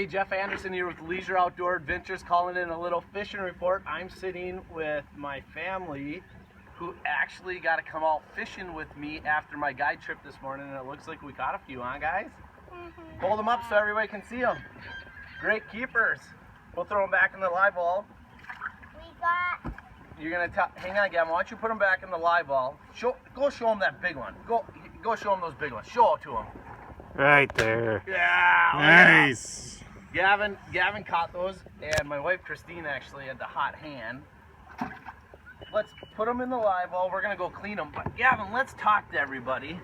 Hey, Jeff Andersen here with Leisure Outdoor Adventures, calling in a little fishing report. I'm sitting with my family who actually got to come out fishing with me after my guide trip this morning, and it looks like we caught a few, huh guys? Hold them up so everybody can see them. Great keepers. We'll throw them back in the live ball. You're gonna hang on, Gavin. Why don't you put them back in the live ball? Go show them that big one. Go show them those big ones. Show it to them. Right there. Yeah. Nice. Gavin caught those, and my wife Christine actually had the hot hand. Let's put them in the live ball. We're gonna go clean them. But Gavin, let's talk to everybody.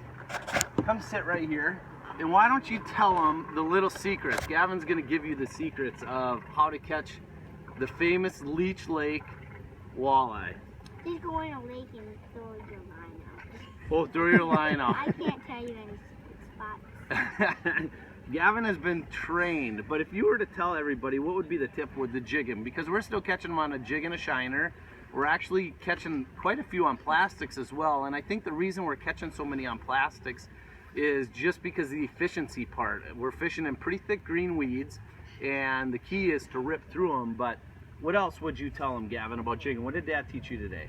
Come sit right here. And why don't you tell them the little secrets? Gavin's gonna give you the secrets of how to catch the famous Leech Lake walleye. Just go in a lake and throw your line out. Oh, throw your line out. I can't tell you any spots. Gavin has been trained, but if you were to tell everybody, what would be the tip with the jigging? Because we're still catching them on a jig and a shiner. We're actually catching quite a few on plastics as well, and I think the reason we're catching so many on plastics is just because of the efficiency part. We're fishing in pretty thick green weeds, and the key is to rip through them. But what else would you tell them, Gavin, about jigging? What did Dad teach you today?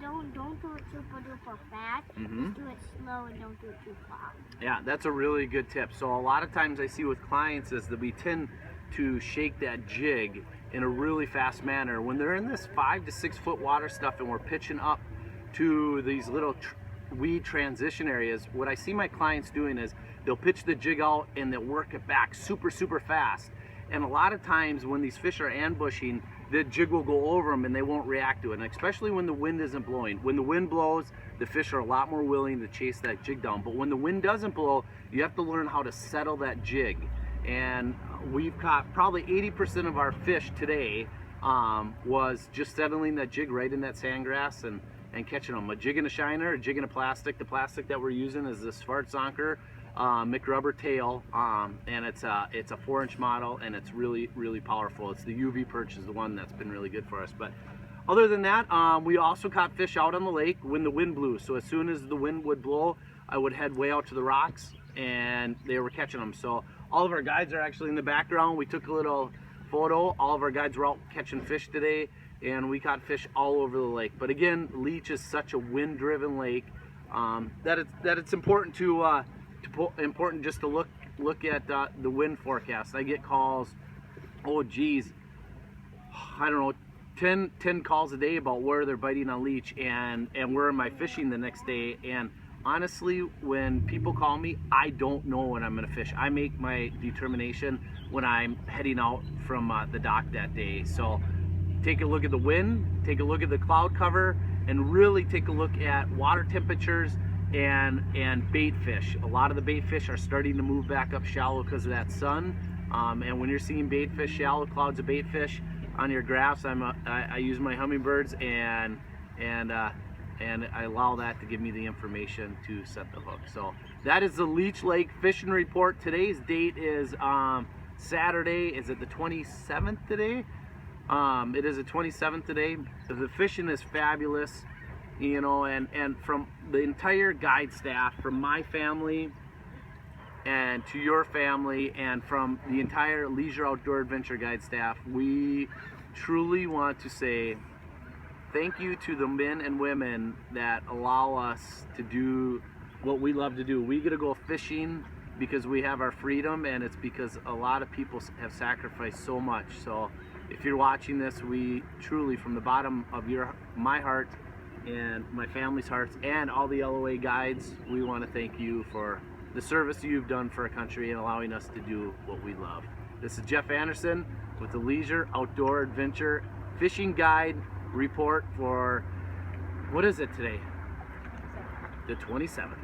Don't do it super duper fast. Just do it slow and don't do it too fast. Yeah, that's a really good tip. So a lot of times I see with clients is that we tend to shake that jig in a really fast manner. When they're in this 5 to 6 foot water stuff and we're pitching up to these little weed transition areas, what I see my clients doing is they'll pitch the jig out and they'll work it back super fast. And a lot of times when these fish are ambushing, the jig will go over them and they won't react to it. And especially when the wind isn't blowing. When the wind blows, the fish are a lot more willing to chase that jig down. But when the wind doesn't blow, you have to learn how to settle that jig. And we've caught probably 80% of our fish today was just settling that jig right in that sandgrass and catching them. A jig and a shiner, a jig and a plastic. The plastic that we're using is the Schwarzanker McRubber tail, and it's a 4-inch model, and it's really powerful. It's the UV perch is the one that's been really good for us. But other than that, we also caught fish out on the lake when the wind blew. So as soon as the wind would blow, I would head way out to the rocks, and they were catching them. So all of our guides are actually in the background. We took a little photo. All of our guides were out catching fish today, and we caught fish all over the lake. But again, Leech is such a wind-driven lake that it's important important just to look at the wind forecast. I get calls, oh geez, I don't know, 10 calls a day about where they're biting on Leech and where am I fishing the next day. And honestly, when people call me, I don't know when I'm going to fish. I make my determination when I'm heading out from the dock that day. So take a look at the wind, take a look at the cloud cover, and really take a look at water temperatures and bait fish. A lot of the bait fish are starting to move back up shallow because of that sun. And when you're seeing bait fish, shallow clouds of bait fish on your graphs, I use my hummingbirds and I allow that to give me the information to set the hook. So that is the Leech Lake fishing report. Today's date is Saturday. Is it the 27th today? It is the 27th today. The fishing is fabulous, you know, and from the entire guide staff, from my family and to your family, and from the entire Leisure Outdoor Adventure Guide staff, we truly want to say thank you to the men and women that allow us to do what we love to do. We get to go fishing because we have our freedom, and it's because a lot of people have sacrificed so much. So if you're watching this, we truly, from the bottom of my heart and my family's hearts and all the LOA guides, we want to thank you for the service you've done for our country and allowing us to do what we love. This is Jeff Andersen with the Leisure Outdoor Adventure Fishing Guide report for, what is it today? The 27th.